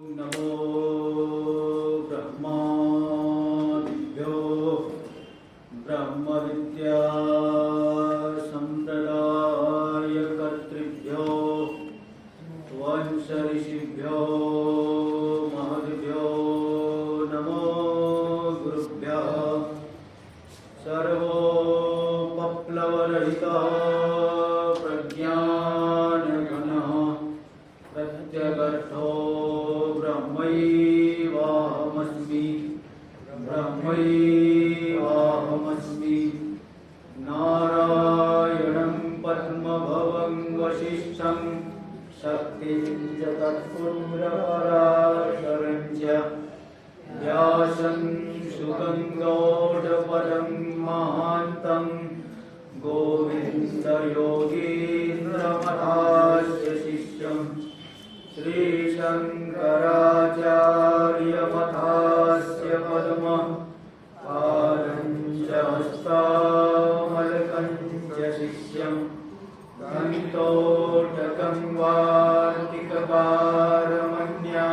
नमो ब्रह्मादिभ्यो ब्रह्मविद्या संप्रदायकर्तृभ्यो वंश ऋषिभ्यो महद्भ्यो नमो गुरुभ्यः। सर्वोपप्लवरहितः प्रज्ञानघनः प्रत्यगर्थो ब्रह्मैवाहमस्मि ब्रह्मैवाहमस्मि। नारायणं पद्मभवं वसिष्ठं शक्तिं च तत्पुरुषपराशरं च व्यासं सुगन्धोऽढपदं महान्तं गोविन्दयोगीन्द्रमथास्य शिष्यं श्रीशङ्कराचार्यमथास्य पद्मः पादं च हस्तामलकं च शिष्यं गन्तोटकं वार्तिककारमन्या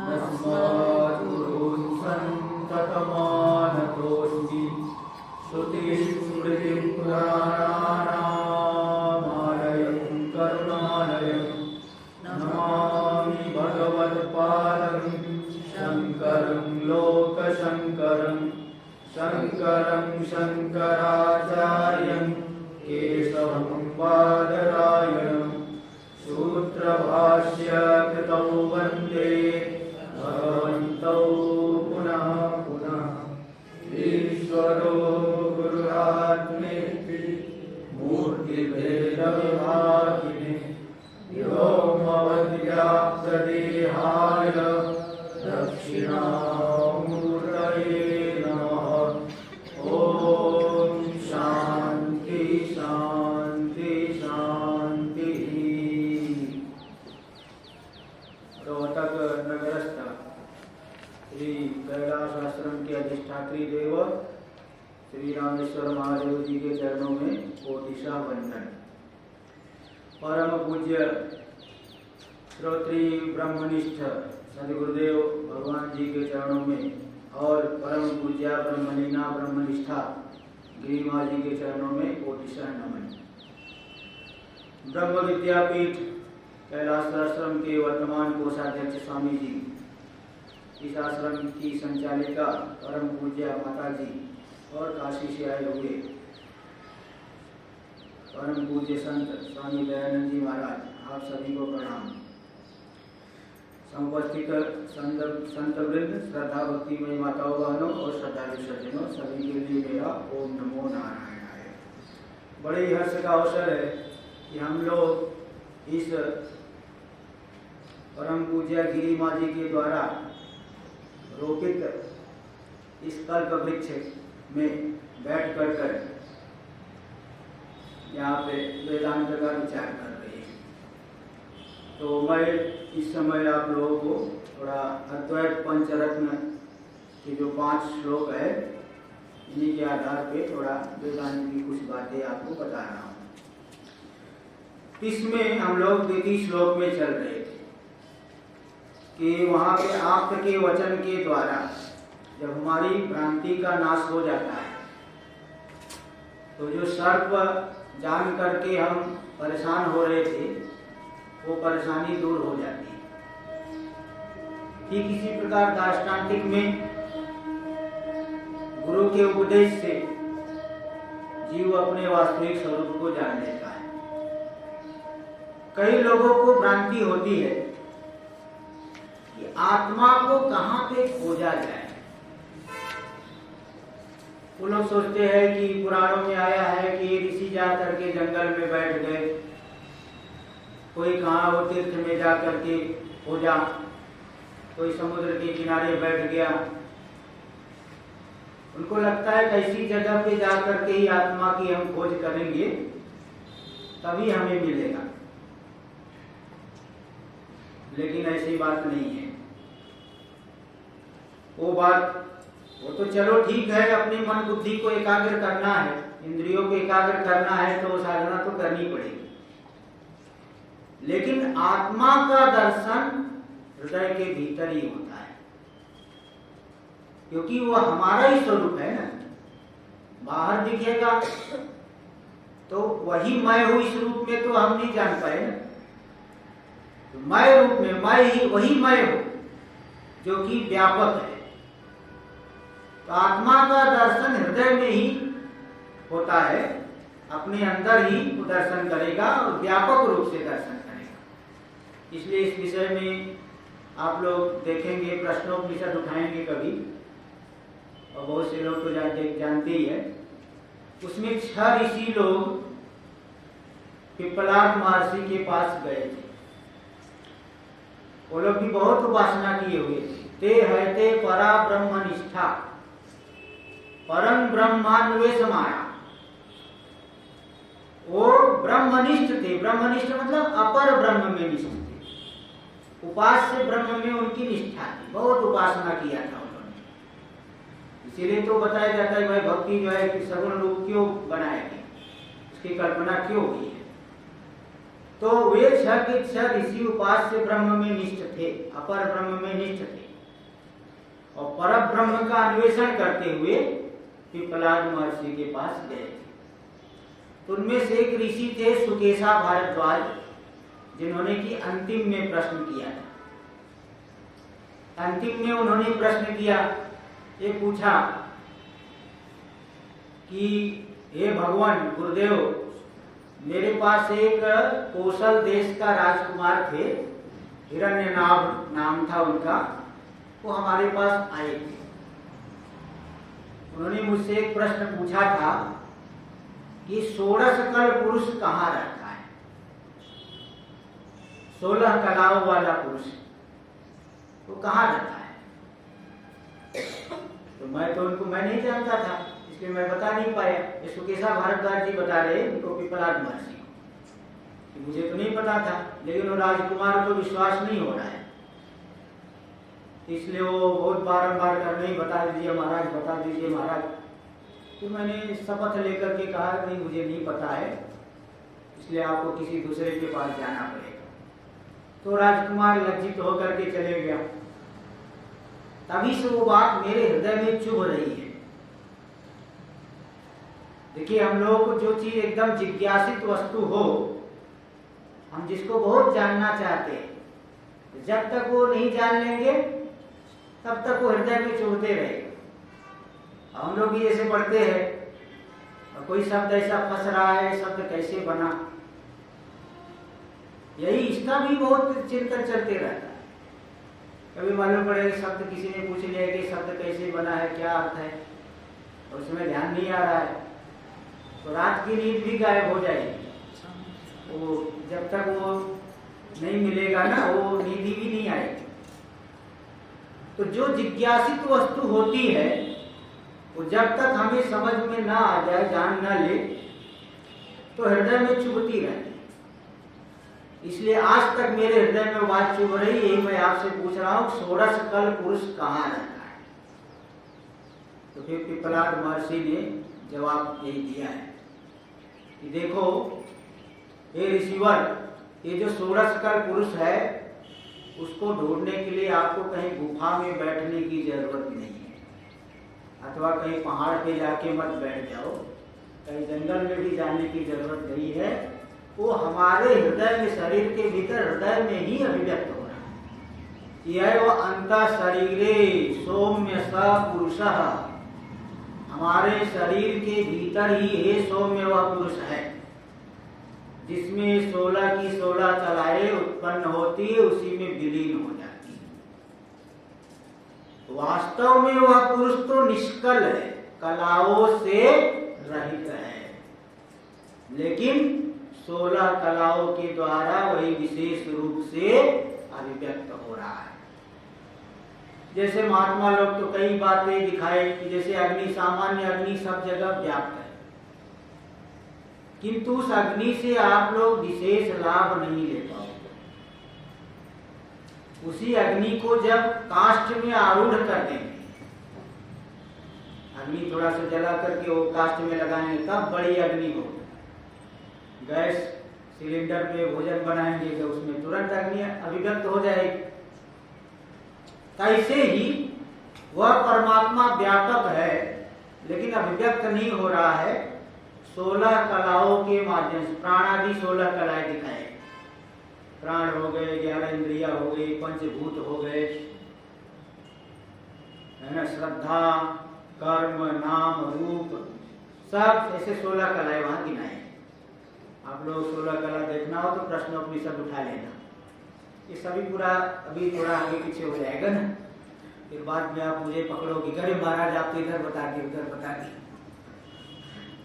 नस्माद्गुरून् सन्ततमानतोऽस्मि। श्रुतिस्मृतिं पुराणानामालयं करुणालयं नमामि भगवत्पादं शङ्करं लोकशङ्करं। शङ्करं शङ्कराचार्यं केशवं बादरायणं सूत्रभाष्य कृतौ वन्दे भगवन्तौ पुनः पुनः। ईश्वरो गुरुरात्मेति मूर्तिभेदविभागिने व्योमवद्व्याप्तदेहाय दक्षिणामूर्तये नमः। ॐ शान्ति शान्ति शान्तिः। रोहतक नगरस्थ श्री कैलाश आश्रम के अधिष्ठात्री देव श्री रामेश्वर महादेव जी के चरणों में कोटिशा वंदन। परम पूज्य श्रोत्री ब्रह्मनिष्ठ सदगुरुदेव भगवान जी के चरणों में और परम पूज्या ब्रह्मलीना ब्रह्मनिष्ठा गिरिमा जी के चरणों में कोटिशा नमन। ब्रह्म विद्यापीठ कैलाश आश्रम के वर्तमान कोषाध्यक्ष स्वामी जी, इस आश्रम की संचालिका परम पूज्या माता जी और काशी से आए हुए परम पूज्य संत स्वामी दयानंद जी महाराज, आप सभी को प्रणाम। समुपस्थित संत वृंद, श्रद्धा भक्तिमय माताओं बहनों और श्रद्धालु सज्जनों, सभी के लिए मेरा ओम नमो नारायणाय। बड़े ही हर्ष का अवसर है कि हम लोग इस परम पूज्या गिरिमा जी के द्वारा रोपित इस कल्प वृक्ष में बैठ कर यहाँ पे वेदांत का विचार कर रहे हैं। तो मैं इस समय आप लोगों को थोड़ा अद्वैत पंचरत्न के जो 5 श्लोक है, इन्हीं के आधार पे थोड़ा वेदांत की कुछ बातें आपको बता रहा हूँ। इसमें हम लोग 33 श्लोक में चल रहे थे कि वहाँ पे आप्त के वचन के द्वारा जब हमारी भ्रांति का नाश हो जाता है तो जो सर्प जान करके हम परेशान हो रहे थे वो परेशानी दूर हो जाती है। ठीक इसी प्रकार दार्ष्टान्तिक में गुरु के उपदेश से जीव अपने वास्तविक स्वरूप को जान लेता है। कई लोगों को भ्रांति होती है कि आत्मा को कहाँ पे खोजा जाए। वो लोग सोचते हैं कि पुराणों में आया है कि ऋषि जा करके जंगल में बैठ गए, कोई कहाँ वो तीर्थ में जा करके खोजा, कोई समुद्र के किनारे बैठ गया। उनको लगता है ऐसी जगह पे जा करके ही आत्मा की हम खोज करेंगे तभी हमें मिलेगा, लेकिन ऐसी बात नहीं है। वो तो चलो ठीक है, अपनी मन बुद्धि को एकाग्र करना है, इंद्रियों को एकाग्र करना है तो साधना तो करनी पड़ेगी, लेकिन आत्मा का दर्शन हृदय के भीतर ही होता है, क्योंकि वो हमारा ही स्वरूप है ना। बाहर दिखेगा तो वही मैं हूं, इस रूप में तो हम नहीं जान पाए ना। तो मैं रूप में मैं ही वही मैं हूं जो कि व्यापक है। तो आत्मा का दर्शन हृदय में ही होता है, अपने अंदर ही वो दर्शन करेगा और व्यापक रूप से दर्शन करेगा। इसलिए इस विषय में आप लोग देखेंगे, प्रश्नोपनिषद उठाएंगे कभी, और बहुत से लोग तो जानते ही है। उसमें 6 ऋषि लोग पिप्पलाद महर्षि के पास गए थे। वो लोग भी बहुत उपासना किए हुए थे। ते हयते परा ब्रह्म निष्ठा परम ब्रह्मान्वेष माया। वो ब्रह्मनिष्ठ थे। ब्रह्मनिष्ठ मतलब अपर ब्रह्म में निष्ठ थे। उपास्य ब्रह्म में उनकी निष्ठा थी, बहुत उपासना किया था उन्होंने। इसीलिए तो बताया जाता है भाई भक्ति जो है कि सगुण रूप क्यों बनाया गया, उसकी कल्पना क्यों हुई है। तो वे 6 के 6 ऋषि उपास्य ब्रह्म में निष्ठ थे, अपर ब्रह्म में निष्ठ थे, और पर ब्रह्म का अन्वेषण करते हुए पिप्पलाद महर्षि के पास गए थे। तो उनमें से एक ऋषि थे सुकेशा भारद्वाज, जिन्होंने कि अंतिम में प्रश्न किया था। अंतिम में उन्होंने प्रश्न किया, ये पूछा कि हे भगवान गुरुदेव, मेरे पास एक कौशल देश का राजकुमार थे, हिरण्यनाभ नाम था उनका, वो हमारे पास आए थे। उन्होंने मुझसे एक प्रश्न पूछा था कि 16 सकल पुरुष कहाँ रहता है, 16 कलाओं वाला पुरुष वो कहाँ रहता है। तो मैं नहीं जानता था, इसलिए मैं बता नहीं पाया। ये सुकेशा भारद्वाज जी बता रहे उनको, पिप्पलाद महर्षि को, मुझे तो नहीं पता था। लेकिन वो राजकुमार को विश्वास नहीं हो रहा है, इसलिए वो बहुत बारंबार कर नहीं, बता दीजिए महाराज, बता दीजिए महाराज। तो मैंने शपथ लेकर के कहा नहीं, मुझे नहीं पता है, इसलिए आपको किसी दूसरे के पास जाना पड़ेगा। तो राजकुमार लज्जित होकर के चले गया। तभी से वो बात मेरे हृदय में चुभ रही है। देखिए, हम लोगों को जो चीज एकदम जिज्ञासित वस्तु हो, हम जिसको बहुत जानना चाहते हैं, जब तक वो नहीं जान लेंगे तब तक वो हृदय में चुभते रहेगा। हम लोग भी ऐसे पढ़ते हैं, और कोई शब्द ऐसा फंस रहा है, शब्द कैसे बना, यही इसका भी बहुत चिंतन चलते रहता है। कभी मालूम पड़े शब्द किसी ने पूछ लिया कि शब्द कैसे बना है, क्या अर्थ है, और उसमें ध्यान नहीं आ रहा है, तो रात की नींद भी गायब हो जाएगी। वो जब तक वो नहीं मिलेगा ना, वो नींद भी नहीं आएगी। तो जो जिज्ञासित वस्तु होती है, वो जब तक हमें समझ में ना आ जाए, जान ना ले, तो हृदय में चुभती रहती। इसलिए आज तक मेरे हृदय में बात चुभ रही, यही मैं आपसे पूछ रहा हूं, 16 सकल पुरुष कहाँ रहता है। तो फिर पिप्पलाद महर्षि ने जवाब यही दिया है कि देखो हे ऋषिवर, ये जो 16 सकल पुरुष है, उसको ढूंढने के लिए आपको कहीं गुफा में बैठने की जरूरत नहीं है, अथवा कहीं पहाड़ पे जाके मत बैठ जाओ, कहीं जंगल में भी जाने की जरूरत नहीं है। वो हमारे हृदय में, शरीर के भीतर हृदय में ही अभिव्यक्त हो रहा है। यह वो अंतः शरीरे सौम्य स पुरुषः, हमारे शरीर के भीतर ही ये सौम्य वह पुरुष है, जिसमें 16 की 16 कलाएं उत्पन्न होती है, उसी में विलीन हो जाती है। वास्तव में वह पुरुष तो निष्कल है, कलाओं से रहित है, लेकिन 16 कलाओं के द्वारा वही विशेष रूप से अभिव्यक्त हो रहा है। जैसे महात्मा लोग तो कई बातें दिखाए कि जैसे अग्नि, सामान्य अग्नि सब जगह व्याप्त है, किंतु उस अग्नि से आप लोग विशेष लाभ नहीं ले पाओगे। उसी अग्नि को जब काष्ठ में आरूढ़ कर देंगे, अग्नि थोड़ा सा जला करके वो काष्ठ में लगाएंगे, तब बड़ी अग्नि हो। गैस सिलेंडर पे भोजन बनाएंगे तो उसमें तुरंत अग्नि अभिव्यक्त हो जाएगी। तैसे ही वह परमात्मा व्यापक है लेकिन अभिव्यक्त नहीं हो रहा है 16 कलाओं के माध्यम से। प्राणादि 16 कलाएं दिखाए, प्राण हो गए, 11 इंद्रिया हो गई, पंचभूत हो गए, है ना, श्रद्धा, कर्म, नाम, रूप, सब ऐसे 16 कलाएं वहां गिनाए। आप लोग 16 कला देखना हो तो प्रश्नोपनिषद उठा लेना, ये सभी पूरा अभी थोड़ा आगे पीछे हो जाएगा ना, फिर बाद में आप मुझे पकड़ोगे, अरे महाराज आप तो इधर बता दिए उधर बता दिए,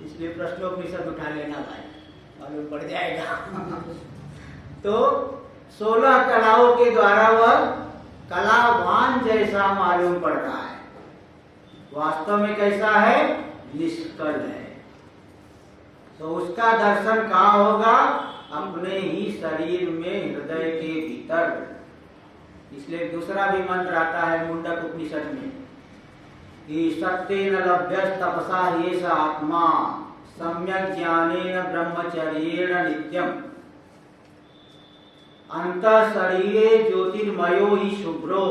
इसलिए प्रश्नोपनिषद उठा लेना भाई, मालूम पड़ जाएगा। तो 16 कलाओं के द्वारा वह कलावान जैसा मालूम पड़ता है, वास्तव में कैसा है? निष्कल है। तो उसका दर्शन कहाँ होगा? अपने ही शरीर में, हृदय के भीतर। इसलिए दूसरा भी मंत्र आता है मुंडक उपनिषद में कि सत्येन लभ्यस् तपसा ह्येष आत्मा सम्यक् ज्ञानेन ब्रह्मचर्येण नित्यम् अंतः शरीरे ज्योतिर्मयो हि शुभ्रो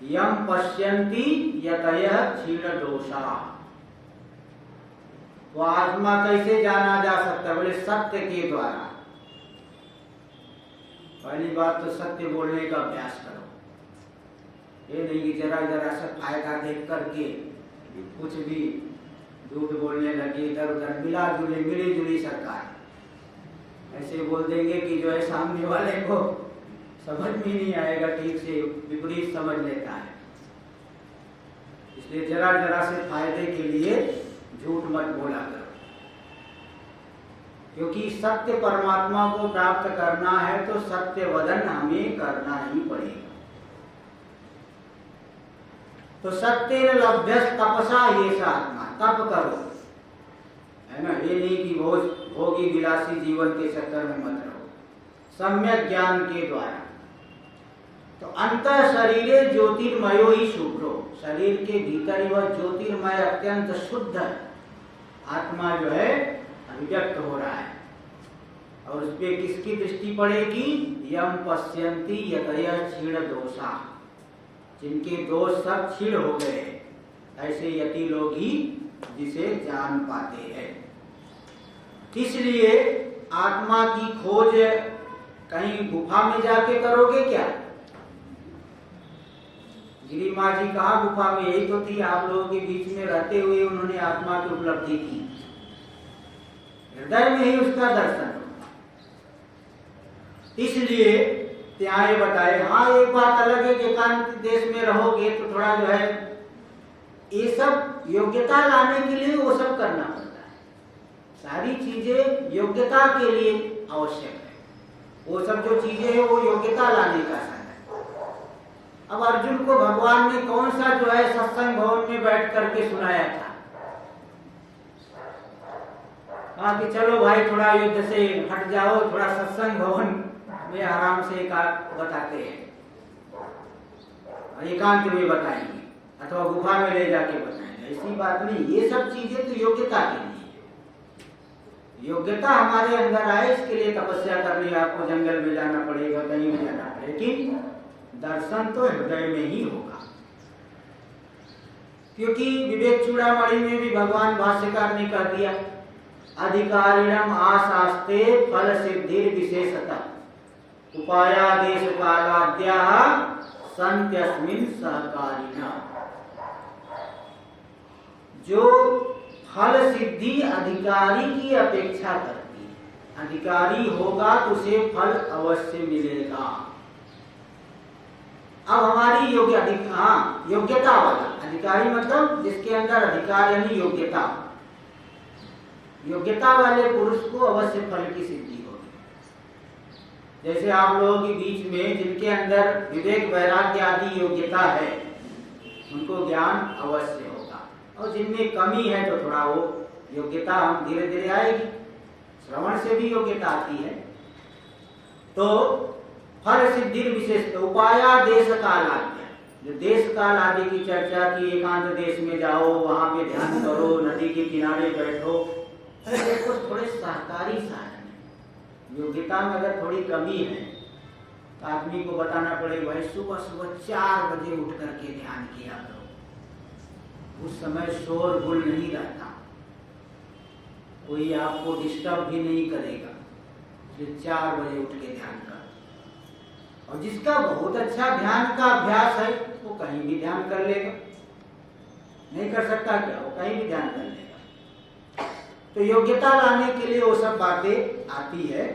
यम पश्यन्ति यतयः क्षीण दोषा। वो आत्मा कैसे जाना जा सकता है? बोले सत्य के द्वारा। पहली बात तो सत्य बोलने का अभ्यास करो, ये नहीं कि जरा जरा सा फायदा देख करके कुछ भी झूठ बोलने लगे, इधर उधर मिली जुली सरकार ऐसे बोल देंगे कि जो है सामने वाले को समझ में नहीं आएगा, ठीक से विपरीत समझ लेता है। इसलिए जरा जरा से फायदे के लिए झूठ मत बोला करो, क्योंकि सत्य परमात्मा को प्राप्त करना है तो सत्य वदन हमें करना ही पड़ेगा। तो सत्य लभ्यस् तपसा ह्येष आत्मा, तप करो, है ना, ये नहीं कि भोगी विलासी जीवन के चक्कर में मत रहो, सम्यक ज्ञान के द्वारा। तो अंतः शरीरे ज्योतिर्मयो ही शुभ्रो, शरीर के भीतर ही वह ज्योतिर्मय अत्यंत शुद्ध आत्मा जो है अभिव्यक्त हो रहा है। और उस पर किसकी दृष्टि पड़ेगी? यम पश्यन्ति यतयः क्षीण दोषा, जिनके दोष सब क्षीण हो गए, ऐसे यति लोग ही जिसे जान पाते हैं। इसलिए आत्मा की खोज कहीं गुफा में जाके करोगे क्या? गिरी माँ जी कहाँ गुफा में? यही तो थी, आप लोगों के बीच में रहते हुए उन्होंने आत्मा की उपलब्धि की, हृदय में ही उसका दर्शन होगा। इसलिए त्याग बताए। हाँ, एक बात अलग है कि एकांत देश में रहोगे तो थोड़ा जो है ये सब योग्यता लाने के लिए वो सब करना पड़ता है, सारी चीजें योग्यता के लिए आवश्यक है। वो सब जो चीजें है वो योग्यता लाने का है। अब अर्जुन को भगवान ने कौन सा जो है सत्संग भवन में बैठ करके सुनाया था? कहा कि चलो भाई थोड़ा युद्ध से हट जाओ, थोड़ा सत्संग भवन में आराम से बताते हैं, एकांत में बताएंगे अथवा गुफा में ले जाके बताएंगे। ऐसी बात नहीं, ये सब चीजें तो योग्यता के लिए, योग्यता हमारे अंदर आए इसके लिए तपस्या करनी, आपको जंगल में जाना पड़ेगा, कहीं भी जाना पड़ेगा, लेकिन दर्शन तो हृदय में ही होगा। क्योंकि विवेक चूड़ामणि में भी भगवान भाष्यकार ने कह दिया, अधिकारिणम आशास्ते फल सिद्धि विशेषता उपायादेश कालाद्या संत्यस्मिन् सहकारिणा। जो फल सिद्धि अधिकारी की अपेक्षा करती है, अधिकारी होगा तो उसे फल अवश्य मिलेगा। अब हमारी योग्यता वाला अधिकारी, मतलब जिसके अंदर अधिकार यानी योग्यता वाले पुरुष को अवश्य फल की सिद्धि होगी। जैसे आप लोगों के बीच में जिनके अंदर विवेक वैराग्य आदि योग्यता है उनको ज्ञान अवश्य होगा, और जिनमें कमी है तो थोड़ा वो योग्यता हम धीरे धीरे आएगी, श्रवण से भी योग्यता आती है। तो फल सिद्धि विशेष उपाया देश काल आज्ञा, जो देश काल आदि की चर्चा की, एकांत देश में जाओ, वहां पे ध्यान करो, नदी के किनारे बैठो, देखो थोड़े सहकारी साधन है। योग्यता में अगर थोड़ी कमी है तो आदमी को बताना पड़ेगा भाई सुबह सुबह 4 बजे उठ करके ध्यान किया करो। उस समय शोरगुल नहीं रहता, कोई आपको डिस्टर्ब भी नहीं करेगा, इसलिए 4 बजे उठ के ध्यान कर। और जिसका बहुत अच्छा ध्यान का अभ्यास है वो कहीं भी ध्यान कर लेगा, नहीं कर सकता क्या, वो कहीं भी ध्यान कर लेगा। तो योग्यता लाने के लिए वो सब बातें आती है।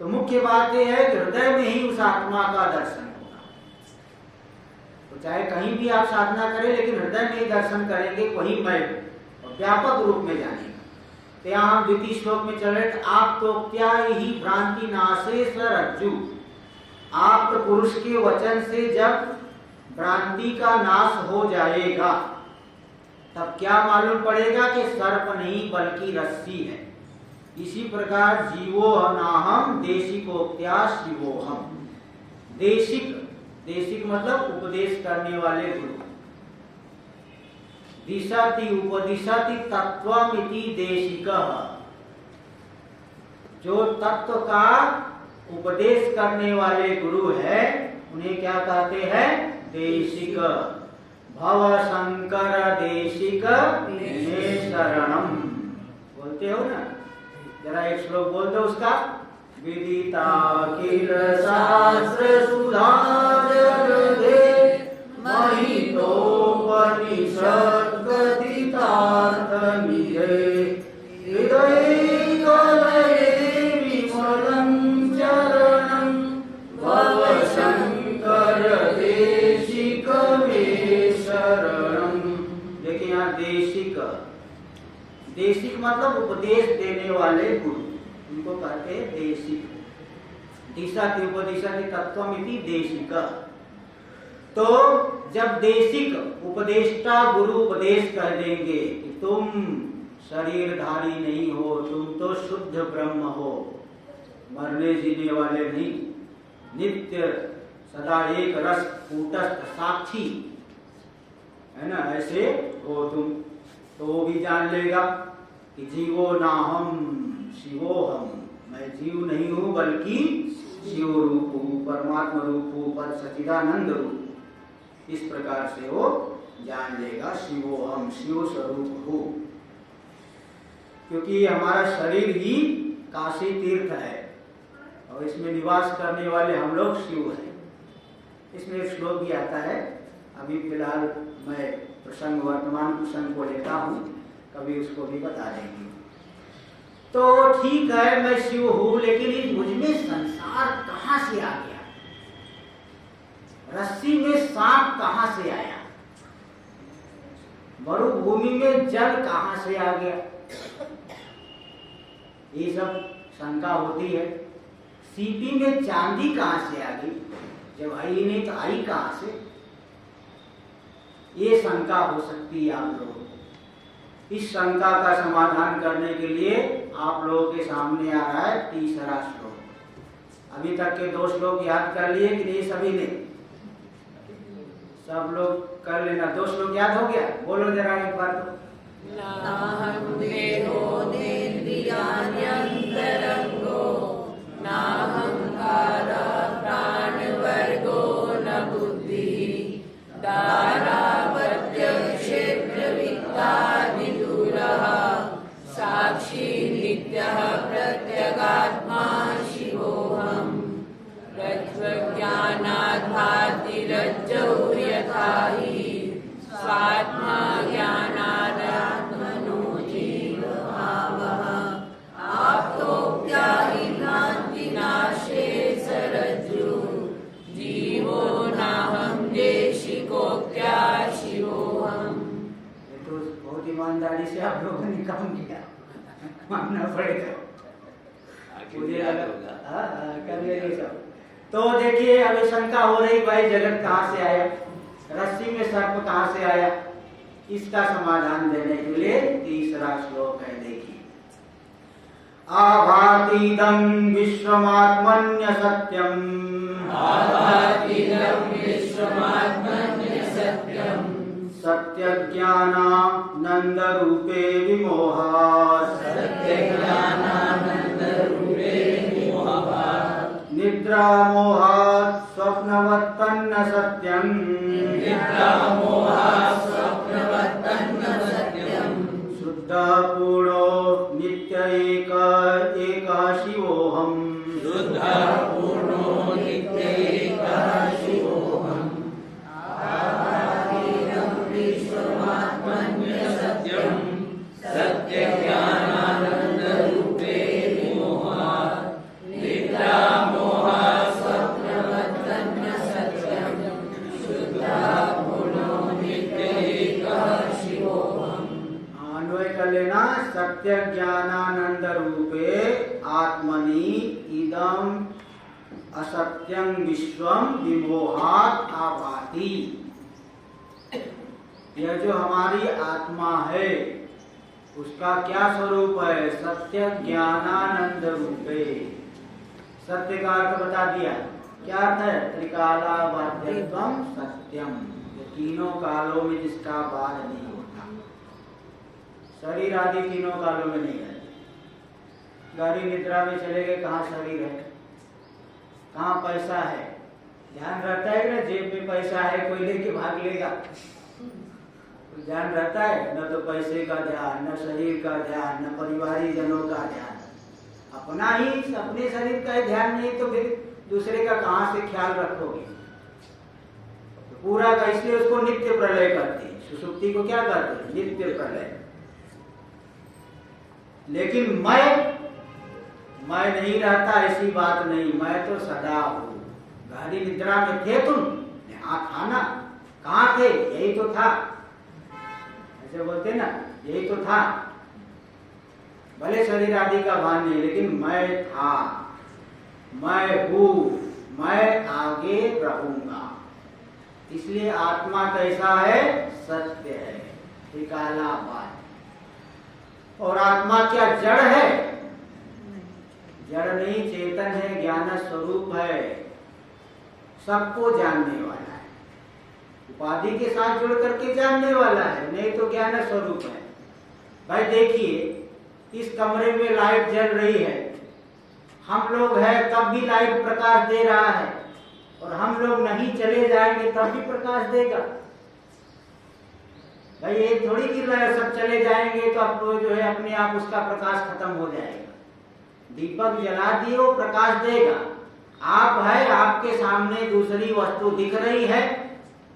तो मुख्य बात यह है कि हृदय में ही उस आत्मा का दर्शन होगा। तो चाहे कहीं भी आप साधना करें, लेकिन हृदय में ही दर्शन करेंगे, वही मैं और व्यापक रूप में जानेगा। तो यहाँ हम द्वितीय श्लोक में चल रहे थे, आप तो क्या ही भ्रांति नाशे रज्जु। आप तो पुरुष के वचन से जब भ्रांति का नाश हो जाएगा तब क्या मालूम पड़ेगा कि सर्प नहीं बल्कि रस्सी है। इसी प्रकार जीवो नाहम देशिकोक्त्या शिवोहम। देशिक, देशिक मतलब उपदेश करने वाले गुरु। दिशति उपदिशति तत्वमिति देशिकः। जो तत्व का उपदेश करने वाले गुरु है उन्हें क्या कहते हैं? देशिक। भव शंकर देशिक मे शरणम बोलते हो ना, जरा एक श्लोक बोल दो उसका। विदिता किल शास्त्र सुधा जगदे महितोपनिषद कथितार्थ निरे हृदये कलये विमलं चरणं भव शंकर देशिक मे शरणं। देखिए यहाँ देशिक, देशिक मतलब उपदेश देने वाले गुरु, उनको कहते हैं देशिक। दिशति उपदिशति तत्वमिति देशिक। तो जब देशिक उपदेष्टा गुरु उपदेश कर देंगे कि तुम शरीरधारी नहीं हो, तुम तो शुद्ध ब्रह्म हो, मरने जीने वाले नहीं, नित्य सदा एक रस कूटस्थ साक्षी है ना, ऐसे हो तुम, तो वो भी जान लेगा कि जीवो नाहम शिवोहम। मैं जीव नहीं हूं बल्कि शिव रूप हूं, परमात्मा रूप हूं, पर सच्चिदानंद रूप। इस प्रकार से वो जान लेगा शिवोहम, शिव स्वरूप हूं। क्योंकि हमारा शरीर ही काशी तीर्थ है और इसमें निवास करने वाले हम लोग शिव हैं। इसमें एक श्लोक भी आता है, अभी फिलहाल मैं प्रसंग वर्तमान प्रसंग को लेता हूं, कभी उसको भी बता देंगे। तो ठीक है मैं शिव हूं, लेकिन मुझमें संसार कहां से आ गया? रस्सी में सांप कहां से आया? मरुभूमि में जल कहां से आ गया? ये सब शंका होती है। सीपी में चांदी कहां से आ गई? जब आई नहीं तो आई कहां से? ये शंका हो सकती है आप लोगों को। इस शंका का समाधान करने के लिए आप लोगों के सामने आ रहा है तीसरा श्लोक। अभी तक के 2 श्लोक याद कर लिए कि नहीं सभी ने? सब लोग कर लेना। 2 श्लोक याद हो गया? बोलो जरा एक बार तो। नाहं देहो नेन्द्रियाण्यन्तरङ्गो नाहंकारः प्राणवर्गो न बुद्धिः दारापत्यक्षेत्रवित्तादिदूरः साक्षी नित्यः प्रत्यगात्मा शिवोऽहं रज्ज्वज्ञानात् भाति रज्जौ यथा हि स्वात्मा ज्ञानादात्मनो जीवभावः आप्तोक्त्या हि भ्रान्तिनाशे सरज्जु जीवो नाहं देशिकोक्त्या शिवोऽहम्। ये तो बहुत ईमानदारी से आप लोगों ने काम किया, मानना पड़ेगा। मुझे कर लेंगे सब। तो देखिए अभी शंका हो रही भाई जगत कहाँ से आया, रस्सी में सर्प कहाँ से आया? इसका समाधान देने के लिए तीसरा श्लोक है। देखिए आभातीदं विश्वमात्मन्य सत्यम सत्यज्ञानानंद रूपे विमोहात् निद्राभिभूतोऽप्यकृतात्मा निद्रा मोहात् स्वप्नवत्तन्न सत्यम् शुद्धः पूर्णो नित्य एकः शिवोऽहम् सत्य ज्ञानानंद रूपे आत्मनि इदम असत्यं विश्वम विमोहात् आभाति। यह जो हमारी आत्मा है उसका क्या स्वरूप है? सत्य ज्ञानानंद रूपे। सत्य का अर्थ बता दिया, क्या अर्थ है? त्रिकाला बाध्यत्वम सत्यम, ये तीनों कालों में जिसका बाध नहीं होता। शरीर आदि तीनों कालों में नहीं रहते। गाड़ी निद्रा में चले गए, कहाँ शरीर है, कहाँ पैसा है? ध्यान रहता है ना जेब में पैसा है, कोई लेके भाग लेगा? ध्यान रहता है? न तो पैसे का ध्यान, न शरीर का ध्यान, न परिवारी जनों का ध्यान। अपना ही, अपने शरीर का ही ध्यान नहीं तो फिर दूसरे का कहाँ से ख्याल रखोगे? तो पूरा का, इसलिए उसको नित्य प्रलय करते हैं। सुषुप्ति को क्या करते हैं? नित्य प्रलय। लेकिन मैं नहीं रहता, ऐसी बात नहीं। मैं तो सदा हूं। गहरी निद्रा में थे तुम? हाँ था ना। कहाँ थे? यही तो था। ऐसे बोलते ना, यही तो था। भले शरीर आदि का भान नहीं, लेकिन मैं था, मैं हूं, मैं आगे रहूंगा। इसलिए आत्मा कैसा है? सत्य है, त्रिकाला बात। और आत्मा क्या जड़ है? जड़ नहीं, चेतन है, ज्ञान स्वरूप है, सबको जानने वाला है, उपाधि के साथ जुड़ करके जानने वाला है, नहीं तो ज्ञान स्वरूप है। भाई देखिए, इस कमरे में लाइट जल रही है, हम लोग हैं तब भी लाइट प्रकाश दे रहा है, और हम लोग नहीं चले जाएंगे तब भी प्रकाश देगा। भाई ये थोड़ी गिर रहा है, सब चले जाएंगे तो अब जो है अपने आप उसका प्रकाश खत्म हो जाएगा। दीपक जला दिए वो प्रकाश देगा। आप है, आपके सामने दूसरी वस्तु दिख रही है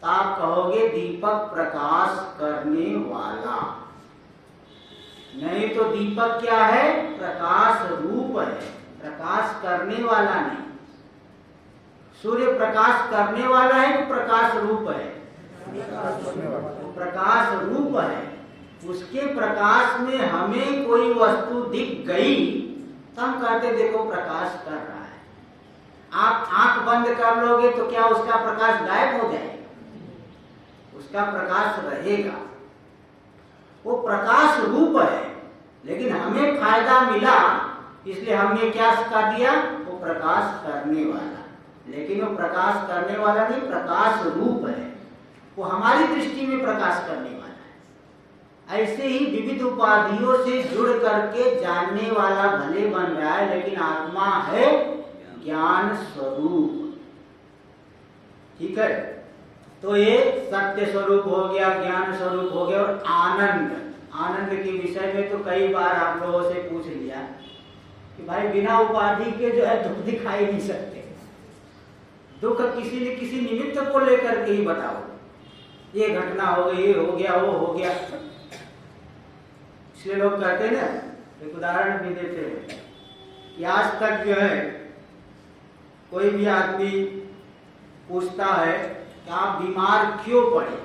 तो आप कहोगे दीपक प्रकाश करने वाला। नहीं तो दीपक क्या है? प्रकाश रूप है, प्रकाश करने वाला नहीं। सूर्य प्रकाश करने वाला है कि प्रकाश रूप है? प्रकाश रूप है। उसके प्रकाश में हमें कोई वस्तु दिख गई तो हम कहते देखो प्रकाश कर रहा है। आप आंख बंद कर लोगे तो क्या उसका प्रकाश गायब हो जाएगा? उसका प्रकाश रहेगा। वो प्रकाश रूप है, लेकिन हमें फायदा मिला इसलिए हमने क्या कर दिया? वो प्रकाश करने वाला। लेकिन वो प्रकाश करने वाला नहीं, प्रकाश रूप है। वो हमारी दृष्टि में प्रकाश करने वाला है। ऐसे ही विविध उपाधियों से जुड़ करके जानने वाला भले बन रहा है, लेकिन आत्मा है ज्ञान स्वरूप। ठीक है, तो ये सत्य स्वरूप हो गया, ज्ञान स्वरूप हो गया। और आनंद, आनंद के विषय में तो कई बार आप लोगों से पूछ लिया कि भाई बिना उपाधि के जो है दुख दिखाई नहीं सकते। दुख किसी न किसी निमित्त को लेकर के ही बताओ। ये घटना हो गई, ये हो गया, वो हो गया। इसलिए लोग कहते हैं ना, एक उदाहरण भी देते हैं कि आज तक जो है कोई भी आदमी पूछता है कि आप बीमार क्यों पड़े,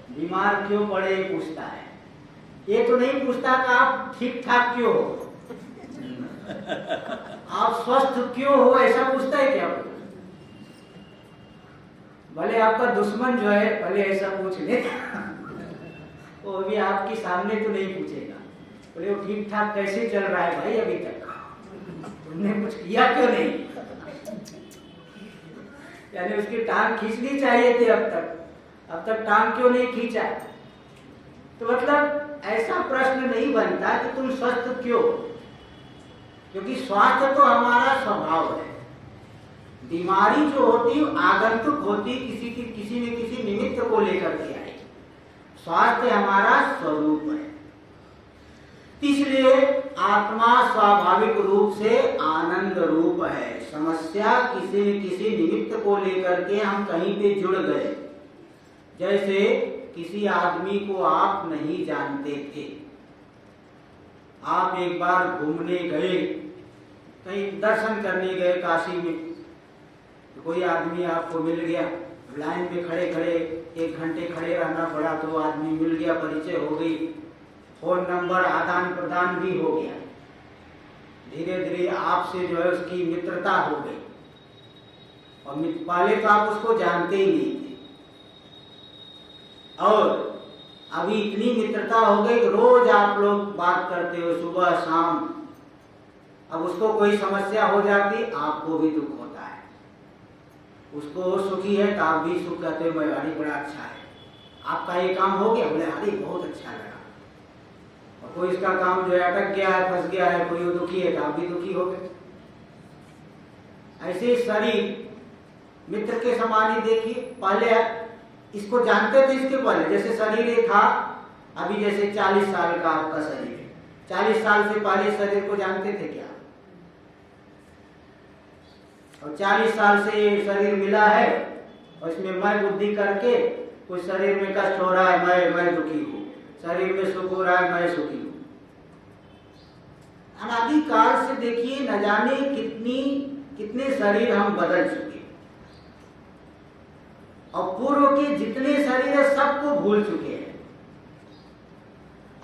बीमार क्यों पड़े, ये पूछता है। ये तो नहीं पूछता कि आप ठीक ठाक क्यों हो, आप स्वस्थ क्यों हो, ऐसा पूछता है क्या? भले आपका दुश्मन जो है भले ऐसा पूछ ले, वो भी आपके सामने तो नहीं पूछेगा। बोले वो ठीक ठाक कैसे चल रहा है भाई, अभी तक तुमने कुछ किया क्यों नहीं? यानी उसकी टांग खींचनी चाहिए थी अब तक टांग क्यों नहीं खींचा? तो मतलब ऐसा प्रश्न नहीं बनता कि तुम स्वस्थ क्यों। क्योंकि स्वास्थ्य तो हमारा स्वभाव है। बीमारी जो होती है आगंतुक होती, किसी न किसी निमित्त को लेकर के आई। स्वास्थ्य हमारा स्वरूप है। इसलिए आत्मा स्वाभाविक रूप से आनंद रूप है। समस्या किसी न किसी निमित्त को लेकर के हम कहीं पे जुड़ गए। जैसे किसी आदमी को आप नहीं जानते थे, आप एक बार घूमने गए, कहीं दर्शन करने गए काशी में, तो कोई आदमी आपको मिल गया, लाइन में खड़े खड़े 1 घंटे खड़े रहना पड़ा, तो आदमी मिल गया, परिचय हो गई, फोन नंबर आदान प्रदान भी हो गया। धीरे धीरे आपसे जो है उसकी मित्रता हो गई। और पहले तो आप उसको जानते ही नहीं थे, और अभी इतनी मित्रता हो गई कि रोज आप लोग बात करते हो, सुबह शाम। अब उसको कोई समस्या हो जाती, आपको भी दुख होता है। उसको सुखी है तो आप भी सुख कहते हो, अरे बड़ा अच्छा है, आपका ये काम हो गया, बोले अरे बहुत अच्छा लगा। और कोई इसका काम जो है अटक गया है, फंस गया है, कोई दुखी है तो आप भी दुखी हो गए। ऐसे शरीर मित्र के समान ही देखिए। पहले इसको जानते थे, इसके पहले जैसे शरीर ये था, अभी जैसे 40 साल का आपका शरीर है, 40 साल से पहले शरीर को जानते थे क्या? और 40 साल से ये शरीर मिला है, और इसमें मैं बुद्धि करके कुछ शरीर में कष्ट हो रहा है, मैं दुखी हूँ, शरीर में सुख हो रहा है, मैं सुखी हूँ। अनादिकाल से देखिए न जाने कितने शरीर हम बदल चुके, और पूर्व के जितने शरीर है सबको भूल चुके हैं।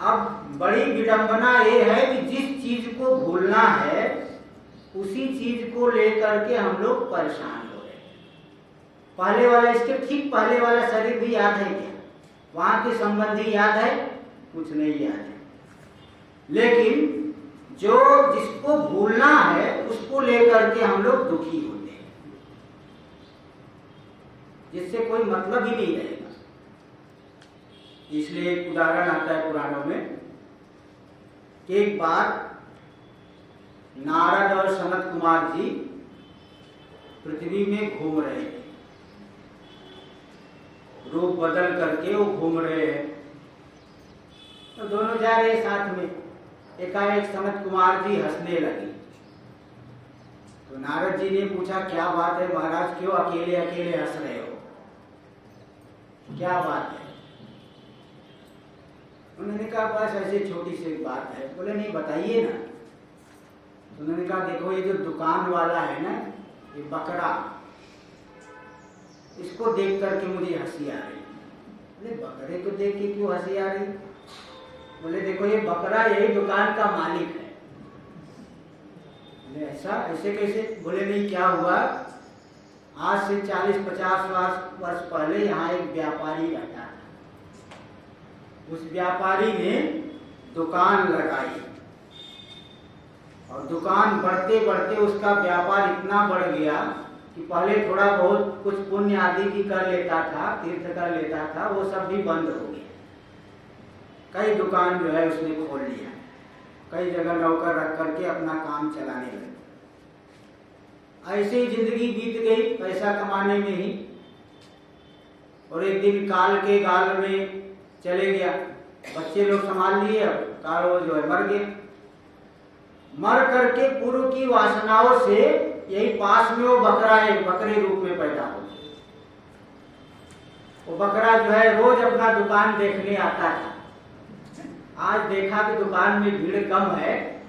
अब बड़ी विडंबना ये है कि जिस चीज को भूलना है उसी चीज को लेकर के हम लोग परेशान हो रहे हैं। पहले वाला, इसके ठीक पहले वाला शरीर भी याद है क्या? वहां के संबंधी याद है? कुछ नहीं याद है। लेकिन जो जिसको भूलना है उसको लेकर के हम लोग दुखी होते हैं, जिससे कोई मतलब ही नहीं रहेगा। इसलिए एक उदाहरण आता है पुराणों में कि एक बार नारद और सनत कुमार जी पृथ्वी में घूम रहे थे, रूप बदल करके वो घूम रहे हैं, तो दोनों जा रहे साथ में। एकाएक सनत कुमार जी हंसने लगे, तो नारद जी ने पूछा क्या बात है महाराज, क्यों अकेले अकेले हंस रहे हो, क्या बात है? उन्होंने कहा बस ऐसे छोटी सी बात है। बोले नहीं बताइए ना। तो उन्होंने कहा देखो ये जो दुकान वाला है ना, ये बकरा, इसको देख करके मुझे हंसी आ रही। बोले बकरे को देख के क्यों हंसी आ रही? बोले देखो ये बकरा यही दुकान का मालिक है। बोले ऐसा, ऐसे कैसे? बोले नहीं क्या हुआ, आज से 40-50 वर्ष पहले यहाँ एक व्यापारी रहता था। उस व्यापारी ने दुकान लगाई, और दुकान बढ़ते बढ़ते उसका व्यापार इतना बढ़ गया कि पहले थोड़ा बहुत कुछ पुण्य आदि भी कर लेता था, तीर्थ कर लेता था, वो सब भी बंद हो गया। कई दुकान जो है उसने खोल लिया, कई जगह नौकर रख करके अपना काम चलाने लगा। ऐसे ही जिंदगी बीत गई पैसा कमाने में ही, और एक दिन काल के गाल में चले गया, बच्चे लोग संभाल लिए, अब काल वो जो है मर गए। मर करके पूर्व की वासनाओं से यही पास में वो बकरा एक बकरे रूप में पैदा हो गया। वो बकरा जो है रोज अपना दुकान देखने आता था। आज देखा कि दुकान में भीड़ कम है,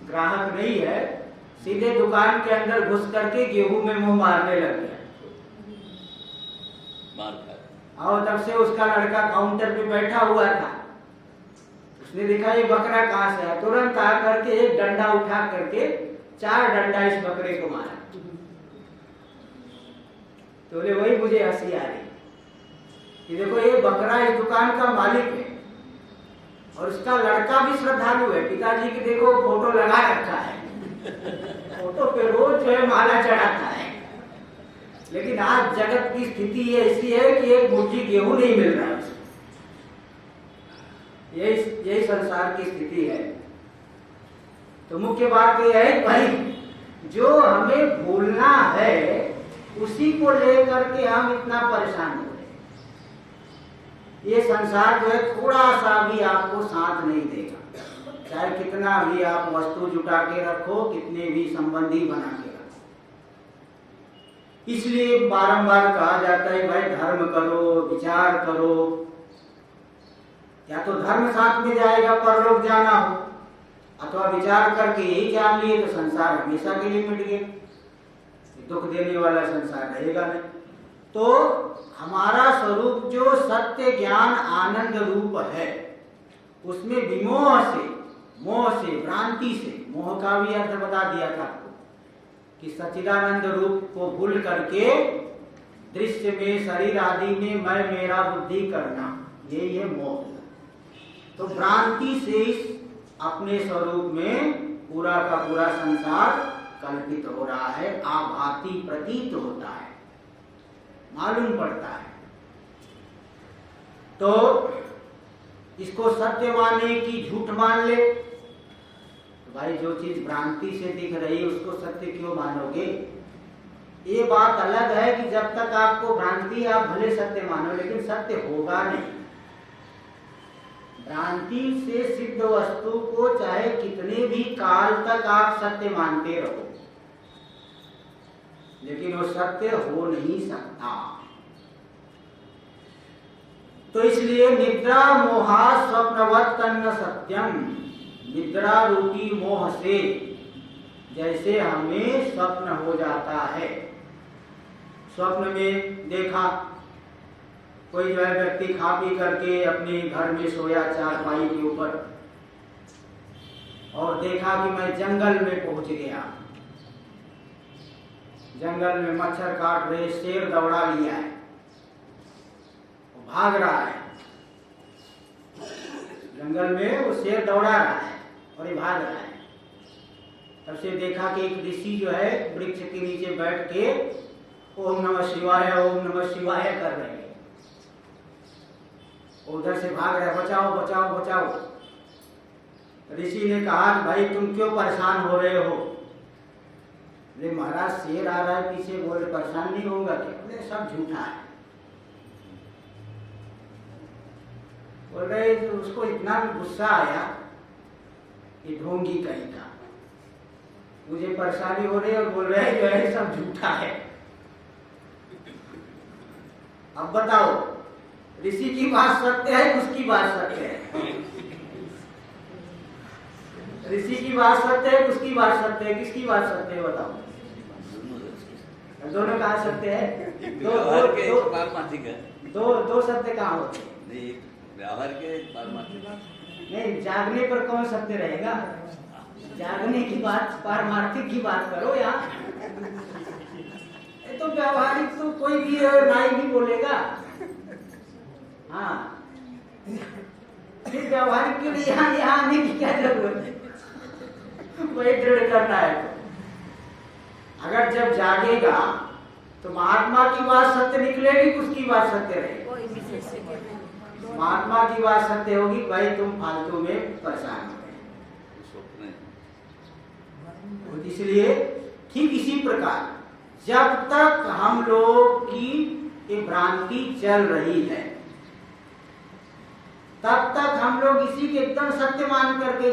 ग्राहक नहीं है, सीधे दुकान के अंदर घुस करके गेहूं में मुंह मारने लग गया। और तब से उसका लड़का काउंटर पे बैठा हुआ था, उसने देखा ये बकरा कहां से आया, तुरंत आ करके एक डंडा उठा करके 4 डंडा इस बकरे को मारा। तो बोले वही मुझे हंसी आ रही कि देखो ये बकरा इस दुकान का मालिक है, और उसका लड़का भी श्रद्धालु है। पिताजी की देखो फोटो लगा रखा है, फोटो पे रोज जो है माला चढ़ाता है। लेकिन आज जगत की स्थिति ऐसी है कि एक मुट्ठी गेहूं नहीं मिल रहा है। यही संसार की स्थिति है। तो मुख्य बात यह है भाई, जो हमें भूलना है उसी को लेकर के हम इतना परेशान हो रहे। ये संसार जो है थोड़ा सा भी आपको साथ नहीं देगा, चाहे कितना भी आप वस्तु जुटा के रखो, कितने भी संबंधी बना के रखो। इसलिए बारंबार कहा जाता है भाई धर्म करो, विचार करो। या तो धर्म साथ में जाएगा परलोक जाना हो, अथवा विचार करके यही जान लिए तो संसार हमेशा के लिए मिट गया, दुख देने वाला संसार रहेगा नहीं। तो हमारा स्वरूप जो सत्य ज्ञान आनंद रूप है, उसमें विमोह से, मोह से, भ्रांति से, मोह का भी अर्थ बता दिया था आपको कि सच्चिदानंद रूप को भूल करके दृश्य में, शरीर आदि में मैं मेरा बुद्धि करना, यही है मोह। तो भ्रांति से इस अपने स्वरूप में पूरा का पूरा संसार कल्पित हो रहा है, आभाती प्रतीत होता है, मालूम पड़ता है। तो इसको सत्य माने कि झूठ मान ले? तो भाई जो चीज भ्रांति से दिख रही उसको सत्य क्यों मानोगे? ये बात अलग है कि जब तक आपको भ्रांति, आप भले सत्य मानो, लेकिन सत्य होगा नहीं। भ्रांति से सिद्ध वस्तु को चाहे कितने भी काल तक आप सत्य मानते रहो, लेकिन वो सत्य हो नहीं सकता। तो इसलिए निद्रा मोहा स्वप्नवत तन्न सत्यम, निद्रा रूपी मोह से जैसे हमें स्वप्न हो जाता है। स्वप्न में देखा कोई जो है व्यक्ति खा पी करके अपने घर में सोया चारपाई के ऊपर, और देखा कि मैं जंगल में पहुंच गया, जंगल में मच्छर काट रहे, शेर दौड़ा लिया है, भाग रहा है, जंगल में वो शेर दौड़ा रहा है और ये भाग रहा है। तब से देखा कि एक ऋषि जो है वृक्ष के नीचे बैठ के ओम नमः शिवाय, ओम नमः शिवाय कर रहे हैं। उधर से भाग रहे, बचाओ बचाओ बचाओ। ऋषि ने कहा कि भाई तुम क्यों परेशान हो रहे हो? बोले महाराज शेर आ रहा है पीछे, बोले परेशान नहीं होगा क्या? बोले सब झूठा है। बोल रहे तो उसको इतना गुस्सा आया कि ढोंगी कहीं का, मुझे परेशानी हो रही है और बोल रहे जो है सब झूठा है। अब बताओ ऋषि की बात सत्य है, उसकी बात सत्य है? ऋषि की बात सत्य है, उसकी बात सत्य है? किसकी बात सत्य है बताओ? दोनों कहाँ सत्य है? दो सत्य कहाँ होते हैं? व्यवहार के पारमार्थिक नहीं, जागने पर कौन सत्य रहेगा? जागने की बात, पारमार्थिक की बात करो यार। तो व्यवहारिक तो कोई भी नाई भी बोलेगा। हाँ, फिर व्यवहारिक के लिए यहाँ आने की क्या जरूरत है? वही दृढ़ करना है। तो अगर जब जागेगा तो महात्मा की बात सत्य निकलेगी, उसकी बात सत्य रहेगी। महात्मा की बात सत्य होगी, भाई तुम फालतू में परेशान हो गए। इसलिए ठीक इसी प्रकार जब तक हम लोग की ये भ्रांति चल रही है, तब तक हम लोग इसी के एकदम सत्य मान करके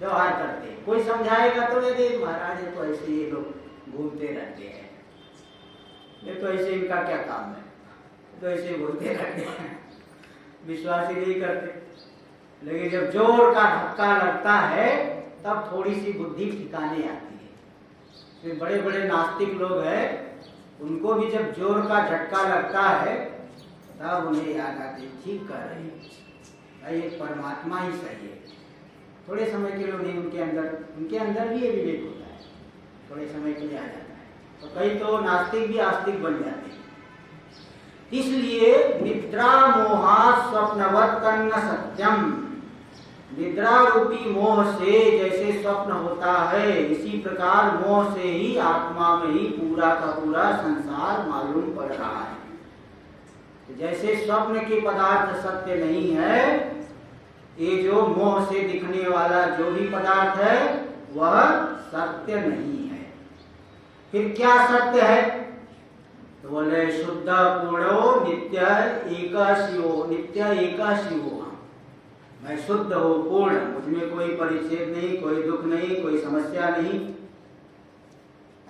व्यवहार करते हैं। कोई समझाएगा तो ये महाराज तो ऐसे ये लोग घूमते रहते हैं, ये तो ऐसे इनका क्या काम है, तो ऐसे बोलते रहते हैं, विश्वास ही नहीं करते। लेकिन जब जोर का धक्का लगता है तब थोड़ी सी बुद्धि ठिकाने आती है। फिर बड़े बड़े नास्तिक लोग हैं, उनको भी जब जोर का झटका लगता है तब उन्हें याद आती, ठीक कर रहे हैं भाई, ये परमात्मा ही सही है। थोड़े समय के लिए उन्हें उनके अंदर भी ये विवेक होता है, थोड़े समय के लिए आ जाता है। तो कई तो नास्तिक भी आस्तिक बन जाते हैं। इसलिए निद्रा मोहा स्वप्नवत तन्न सत्यम, निद्रा रूपी मोह से जैसे स्वप्न होता है, इसी प्रकार मोह से ही आत्मा में ही पूरा का पूरा संसार मालूम पड़ रहा है। जैसे स्वप्न के पदार्थ सत्य नहीं है, ये जो मोह से दिखने वाला जो भी पदार्थ है वह सत्य नहीं है। फिर क्या सत्य है? तो बोले शुद्ध पूर्णो नित्य एका शिवो, नित्य एका शिवो। मैं शुद्ध हूँ, पूर्ण, मुझमें कोई परिच्छेद नहीं, कोई दुख नहीं, कोई समस्या नहीं।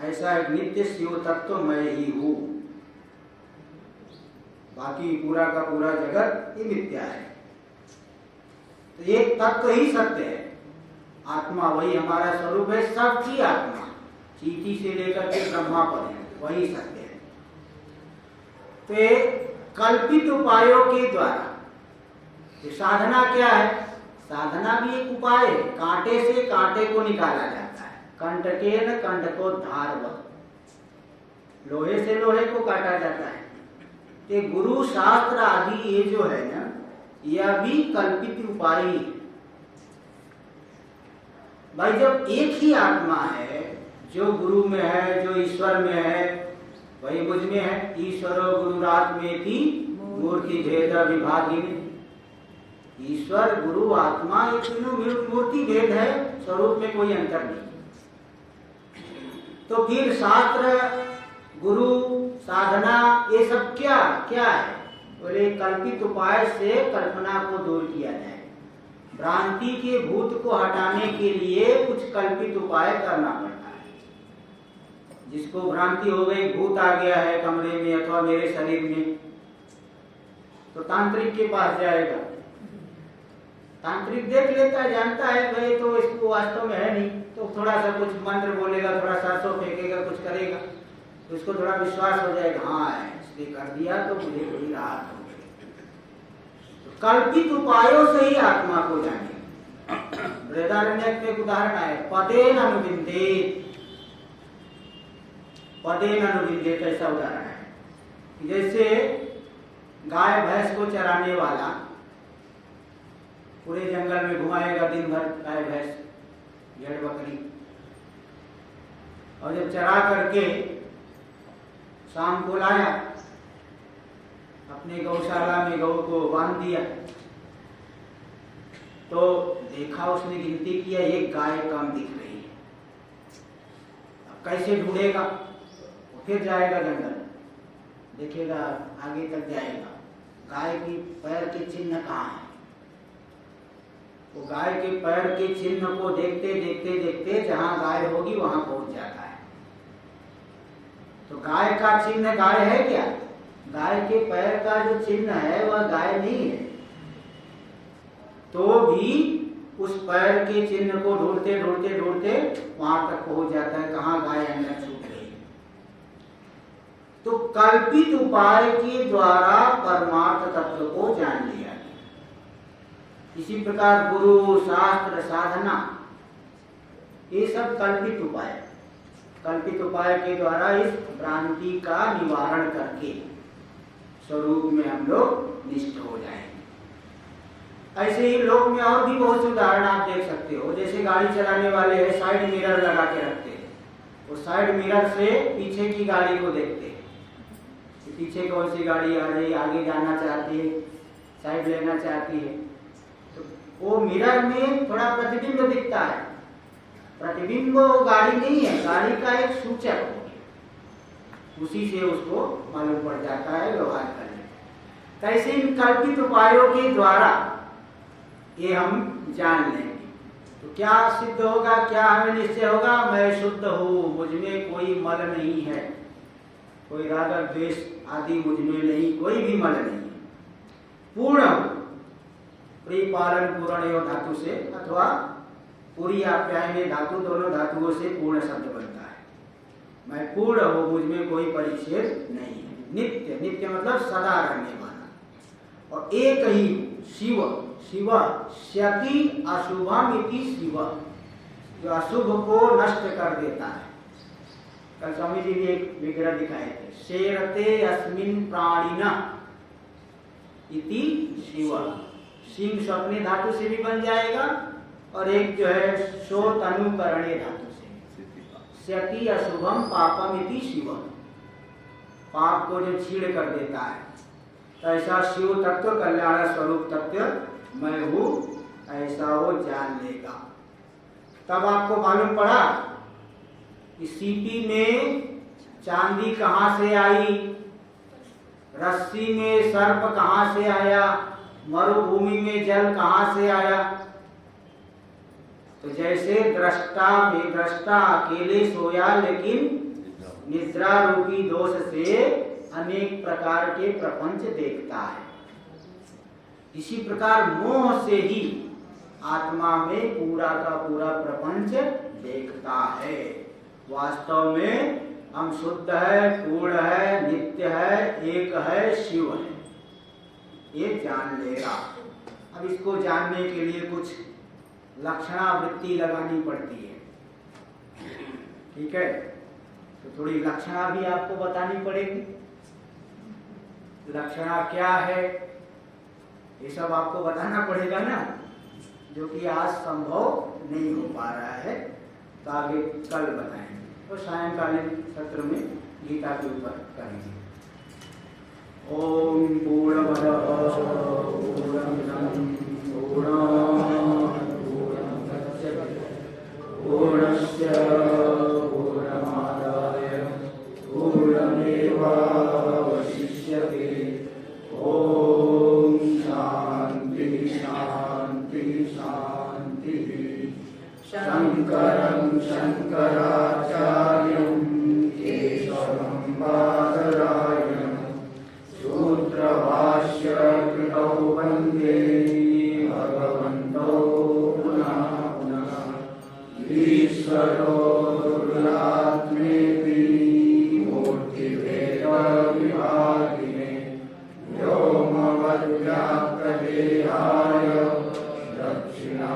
ऐसा एक नित्य शिव तत्व मैं ही हूँ। बाकी पूरा का पूरा जगत ये मिथ्या है। तो एक तत्व ही सत्य है, आत्मा वही हमारा स्वरूप है, सबकी आत्मा चींटी से लेकर के ब्रह्मा पर है, वही सत्य है। तो कल्पित उपायों के द्वारा साधना क्या है? साधना भी एक उपाय है। कांटे से कांटे को निकाला जाता है, कंटकेन कंटको धारवत्, लोहे से लोहे को काटा जाता है। ये गुरु शास्त्र आदि ये जो है ना, यह भी कल्पित उपाय ही। भाई जब एक ही आत्मा है, जो गुरु में है, जो ईश्वर में है, वही मुझ में है। ईश्वरो गुरुरात्मेति मूर्ति भेद विभागिनी। ईश्वर गुरु आत्मा ये तीनों मूर्ति भेद है, स्वरूप में कोई अंतर नहीं। तो फिर शास्त्र, गुरु, साधना ये सब क्या क्या है? बोले कल्पित उपाय से कल्पना को दूर किया जाए। भ्रांति के भूत को हटाने के लिए कुछ कल्पित उपाय करना पड़ता है। जिसको भ्रांति हो गई, भूत आ गया है कमरे में अथवा मेरे शरीर में, तो तांत्रिक के पास जाएगा। तांत्रिक देख लेता है, जानता है भाई तो इसको वास्तव में है नहीं, तो थोड़ा सा कुछ मंत्र बोलेगा, थोड़ा सरसों फेंकेगा, कुछ करेगा, तो इसको थोड़ा विश्वास हो जाएगा, हाँ है इसलिए कर दिया तो मुझे कोई राहत हो गई। तो कल्पित उपायों से ही आत्मा को जाने। बृहदारण्यक में एक उदाहरण है, पदेन अनुविंदेत। पदेन अनुविंदेत ऐसा उदाहरण है। जैसे गाय भैंस को चराने वाला पूरे जंगल में घुमाएगा दिन भर, गाय भैंस भेड़ बकरी, और जब चरा करके शाम को लाया, अपने गौशाला में गौ को बांध दिया, तो देखा उसने, गिनती किया, एक गाय कम दिख रही है। अब कैसे ढूंढेगा? वो फिर जाएगा जंगल, देखेगा, आगे तक जाएगा, गाय की पैर के चिन्ह कहाँ है? वो गाय के पैर के चिन्ह को देखते देखते देखते जहां गाय होगी वहां पहुंच जाता है। तो गाय का चिन्ह गाय है क्या? गाय के पैर का जो चिन्ह है वह गाय नहीं है, तो भी उस पैर के चिन्ह को ढूंढते ढूंढते ढूंढते वहां तक पहुंच जाता है, कहां गाय अंदर छूट गई। तो कल्पित उपाय के द्वारा परमार्थ तत्व को जान लिया। इसी प्रकार गुरु, शास्त्र, साधना ये सब कल्पित उपाय, कल्पित उपाय के द्वारा इस भ्रांति का निवारण करके स्वरूप में हम लोग निष्ठ हो जाएंगे। ऐसे ही लोक में और भी बहुत से उदाहरण आप देख सकते हो। जैसे गाड़ी चलाने वाले हैं, साइड मिरर लगा के रखते हैं, वो साइड मिरर से पीछे की गाड़ी को देखते हैं, पीछे कौन सी गाड़ी आ रही, आगे जाना चाहती है, साइड लेना चाहती है, वो मिरर में थोड़ा प्रतिबिंब दिखता है। प्रतिबिंब वो गाड़ी नहीं है, गाड़ी का एक सूचक हो गया, उसी से उसको मालूम पड़ जाता है व्यवहार करने। कैसे इन कल्पित उपायों के द्वारा ये हम जान लेंगे। तो क्या सिद्ध होगा, क्या हमें निश्चय होगा? मैं शुद्ध हूँ, मुझ में कोई मल नहीं है, कोई राग द्वेष आदि मुझ में नहीं, कोई भी मल नहीं है, पूर्ण हूँ। प्रिपालन पूर्ण धातु से अथवा पूरी आप्यायनी धातु, दोनों धातुओं से पूर्ण शब्द बनता है। मैं पूर्ण हूँ, मुझ में कोई परिच्छेद नहीं है। नित्य, नित्य मतलब सदा रहने वाला। और एक ही शिव, शिव श्यति अशुभम इति शिव, जो अशुभ को नष्ट कर देता है। कल स्वामी जी ने एक विग्रह दिखाए थे, शेरते अस्मिन् प्राणिनः इति शिव। सिंह स्वप्ने धातु से भी बन जाएगा, और एक जो है शोत अनुकरणीय धातु से, स्यति अशुभम पापम इति शिव, पाप को जो छीड़ कर देता है। तो ऐसा शिव तत्व, कल्याण स्वरूप तत्व मैं हूँ, ऐसा वो जान लेगा। तब आपको मालूम पड़ा कि सीपी में चांदी कहाँ से आई, रस्सी में सर्प कहाँ से आया, मरुभूमि में जल कहाँ से आया। तो जैसे दृष्टा बेदृष्टा अकेले सोया लेकिन निद्रा रूपी दोष से अनेक प्रकार के प्रपंच देखता है, इसी प्रकार मोह से ही आत्मा में पूरा का पूरा प्रपंच देखता है। वास्तव में हम शुद्ध है, पूर्ण है, नित्य है, एक है, शिव है, ये जान लेगा। अब इसको जानने के लिए कुछ लक्षणावृत्ति लगानी पड़ती है, ठीक है। तो थोड़ी लक्षणा भी आपको बतानी पड़ेगी। लक्षणा क्या है ये सब आपको बताना पड़ेगा ना, जो कि आज संभव नहीं हो पा रहा है, तो आगे कल बताएंगे। तो सायंकालीन सत्र में गीता के ऊपर करेंगे। ओम पूर्णमदः पूर्णमिदं पूर्णात् पूर्णमुदच्यते पूर्णस्य पूर्णमादाय पूर्णमेवावशिष्यते। ओम शांति शांति शांति। शंकरं शंकराचार्यं केशवं बादरायणं सूत्रभाष्य कृतौ वन्दे भगवन्तौ पुनः पुनः। ईश्वरो गुरुरात्मेति मूर्तिभेद विभागिने व्योमवद्व्याप्तदेहाय दक्षिणा